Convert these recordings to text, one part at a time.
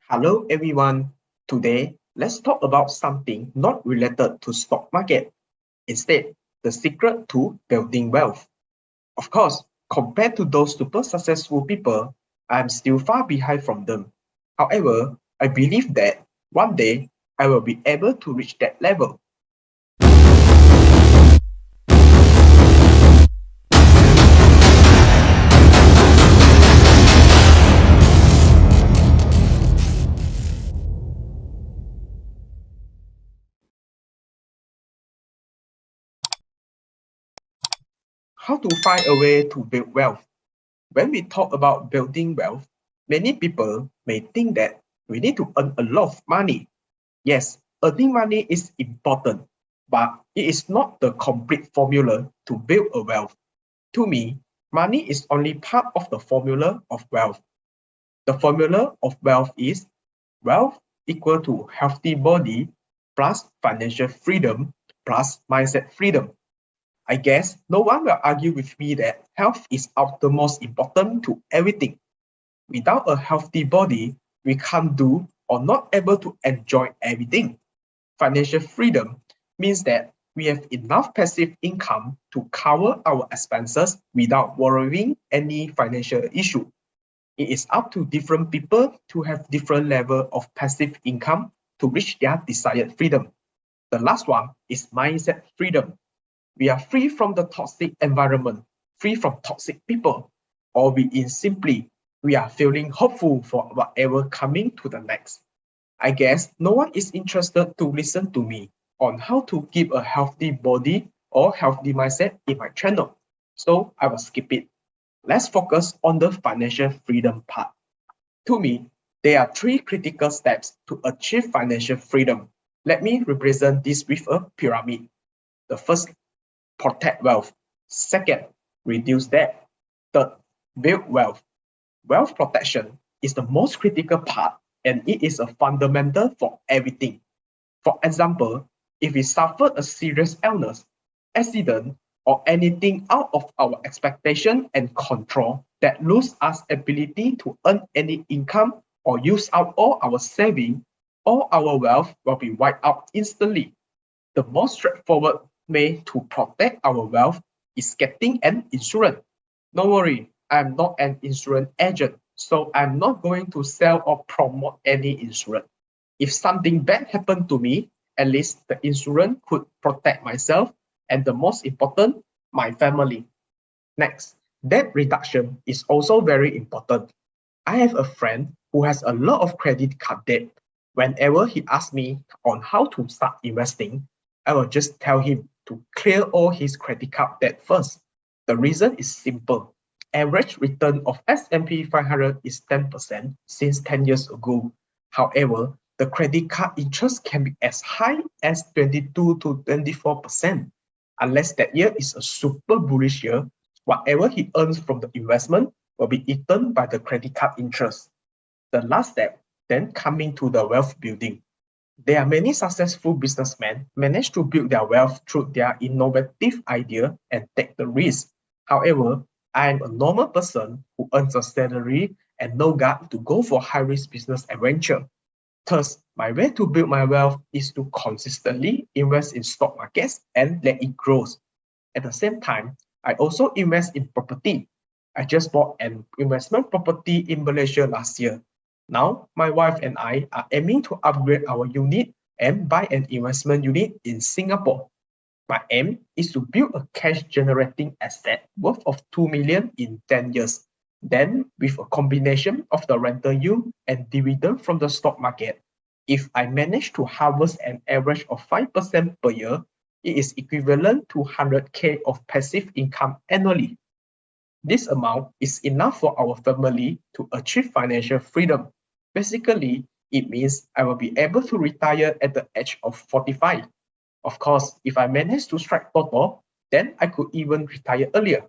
Hello everyone. Today, let's talk about something not related to stock market. Instead, the secret to building wealth. Of course, compared to those super successful people, I'm still far behind from them. However, I believe that one day I will be able to reach that level. How to find a way to build wealth? When we talk about building wealth, many people may think that we need to earn a lot of money. Yes, earning money is important, but it is not the complete formula to build a wealth. To me, money is only part of the formula of wealth. The formula of wealth is wealth equal to healthy body plus financial freedom plus mindset freedom. I guess no one will argue with me that health is of the most important to everything. Without a healthy body, we can't do or not able to enjoy everything. Financial freedom means that we have enough passive income to cover our expenses without worrying any financial issue. It is up to different people to have different level of passive income to reach their desired freedom. The last one is mindset freedom. We are free from the toxic environment, free from toxic people, or we in simply we are feeling hopeful for whatever coming to the next. I guess no one is interested to listen to me on how to keep a healthy body or healthy mindset in my channel. So I will skip it. Let's focus on the financial freedom part. To me, there are three critical steps to achieve financial freedom. Let me represent this with a pyramid. The first, protect wealth. Second, reduce debt. Third, build wealth. Wealth protection is the most critical part and it is a fundamental for everything. For example, if we suffer a serious illness, accident, or anything out of our expectation and control that lose us ability to earn any income or use out all our saving, all our wealth will be wiped out instantly. The most straightforward way to protect our wealth is getting an insurance. Don't worry, I'm not an insurance agent, so I'm not going to sell or promote any insurance. If something bad happened to me, at least the insurance could protect myself and the most important, my family. Next, debt reduction is also very important. I have a friend who has a lot of credit card debt. Whenever he asks me on how to start investing, I will just tell him to clear all his credit card debt first. The reason is simple. Average return of S&P 500 is 10% since 10 years ago. However, the credit card interest can be as high as 22 to 24%. Unless that year is a super bullish year, whatever he earns from the investment will be eaten by the credit card interest. The last step, then coming to the wealth building. There are many successful businessmen manage to build their wealth through their innovative idea and take the risk. However, I am a normal person who earns a salary and no gut to go for high-risk business adventure. Thus, my way to build my wealth is to consistently invest in stock markets and let it grow. At the same time, I also invest in property. I just bought an investment property in Malaysia last year. Now, my wife and I are aiming to upgrade our unit and buy an investment unit in Singapore. My aim is to build a cash generating asset worth of 2 million in 10 years. Then, with a combination of the rental yield and dividend from the stock market, if I manage to harvest an average of 5% per year, it is equivalent to 100K of passive income annually. This amount is enough for our family to achieve financial freedom. Basically, it means I will be able to retire at the age of 45. Of course, if I manage to strike Toto, then I could even retire earlier.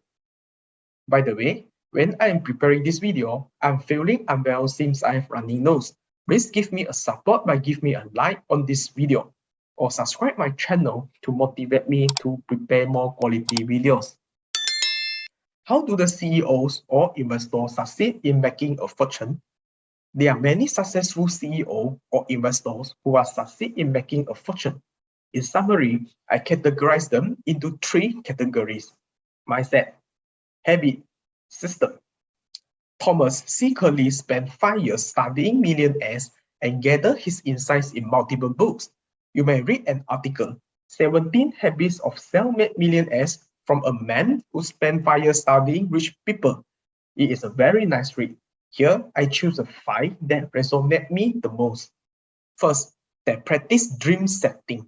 By the way, when I am preparing this video, I'm feeling unwell since I have runny nose. Please give me a support by giving me a like on this video or subscribe my channel to motivate me to prepare more quality videos. How do the CEOs or investors succeed in making a fortune? There are many successful CEO or investors who are succeed in making a fortune. In summary, I categorize them into three categories: mindset, habit, system. Thomas secretly spent 5 years studying millionaires and gathered his insights in multiple books. You may read an article, 17 Habits of Self-Made Millionaires, from a man who spent 5 years studying rich people. It is a very nice read. Here, I choose the 5 that resonate me the most. First, that practice dream setting.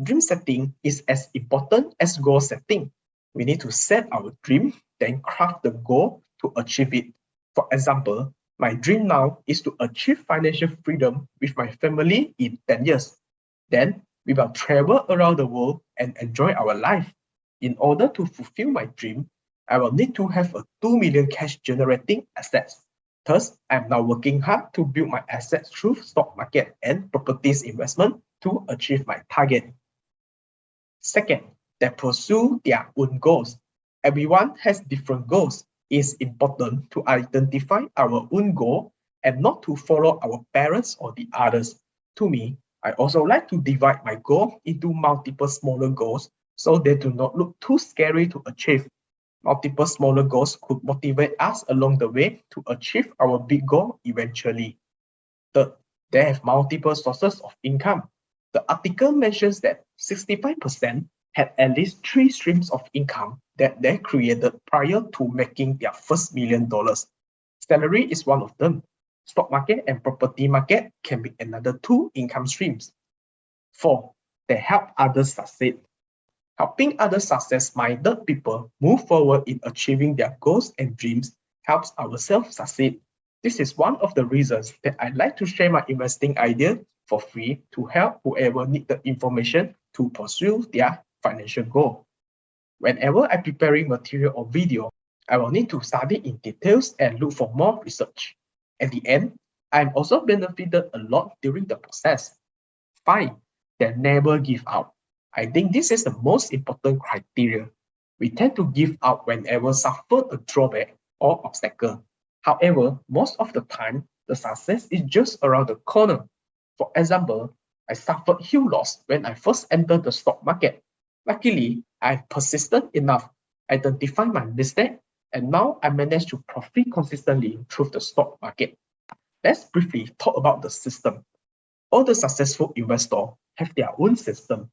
Dream setting is as important as goal setting. We need to set our dream, then craft the goal to achieve it. For example, my dream now is to achieve financial freedom with my family in 10 years. Then we will travel around the world and enjoy our life. In order to fulfill my dream, I will need to have a 2 million cash generating assets. Thus, I'm now working hard to build my assets through stock market and properties investment to achieve my target. Second, they pursue their own goals. Everyone has different goals. It's important to identify our own goal and not to follow our parents or the others. To me, I also like to divide my goal into multiple smaller goals so they do not look too scary to achieve. Multiple smaller goals could motivate us along the way to achieve our big goal eventually. Third, they have multiple sources of income. The article mentions that 65% had at least 3 streams of income that they created prior to making their first $1 million. Salary is one of them. Stock market and property market can be another 2 income streams. 4, they help others succeed. Helping other success-minded people move forward in achieving their goals and dreams helps ourselves succeed. This is one of the reasons that I like to share my investing idea for free to help whoever need the information to pursue their financial goal. Whenever I'm preparing material or video, I will need to study in details and look for more research. At the end, I'm also benefited a lot during the process. 5, they never give up. I think this is the most important criteria. We tend to give up whenever suffered a drawback or obstacle. However, most of the time, the success is just around the corner. For example, I suffered huge loss when I first entered the stock market. Luckily, I persisted enough, identified my mistake, and now I managed to profit consistently through the stock market. Let's briefly talk about the system. All the successful investors have their own system.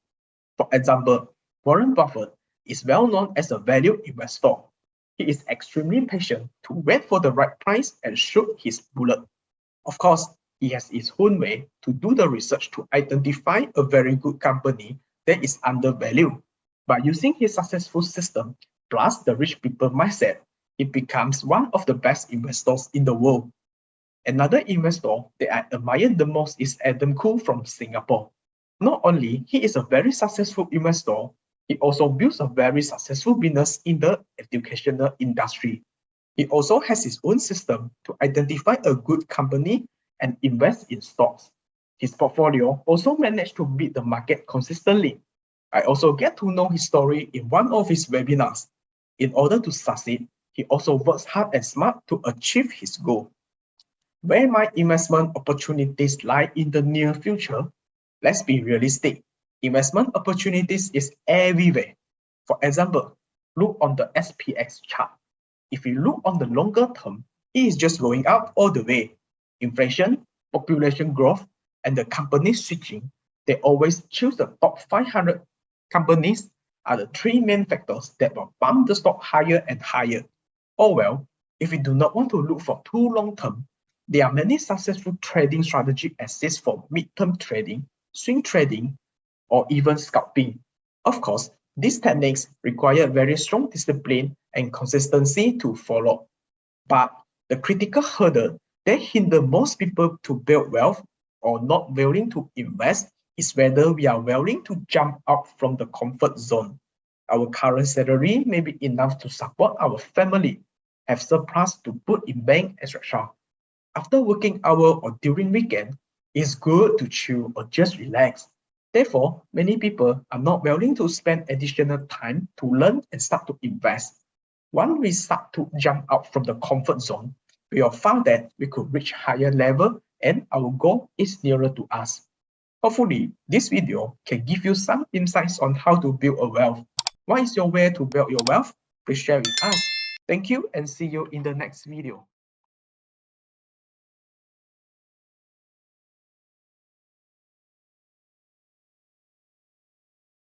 For example, Warren Buffett is well known as a value investor. He is extremely patient to wait for the right price and shoot his bullet. Of course, he has his own way to do the research to identify a very good company that is undervalued. By using his successful system plus the rich people mindset, he becomes one of the best investors in the world. Another investor that I admire the most is Adam Khoo from Singapore. Not only he is a very successful investor, he also builds a very successful business in the educational industry. He also has his own system to identify a good company and invest in stocks. His portfolio also managed to beat the market consistently. I also get to know his story in one of his webinars. In order to succeed, he also works hard and smart to achieve his goal. Where my investment opportunities lie in the near future? Let's be realistic. Investment opportunities is everywhere. For example, look on the SPX chart. If you look on the longer term, it is just going up all the way. Inflation, population growth, and the company switching, they always choose the top 500 companies are the 3 main factors that will bump the stock higher and higher. Oh well, if we do not want to look for too long term, there are many successful trading strategies exist for mid-term trading, swing trading, or even scalping. Of course, these techniques require very strong discipline and consistency to follow. But the critical hurdle that hinders most people to build wealth or not willing to invest is whether we are willing to jump out from the comfort zone. Our current salary may be enough to support our family, have surplus to put in bank, etc. After working hour or during weekend, it's good to chill or just relax. Therefore, many people are not willing to spend additional time to learn and start to invest. Once we start to jump out from the comfort zone, we will find that we could reach higher level and our goal is nearer to us. Hopefully, this video can give you some insights on how to build a wealth. What is your way to build your wealth? Please share with us. Thank you and see you in the next video.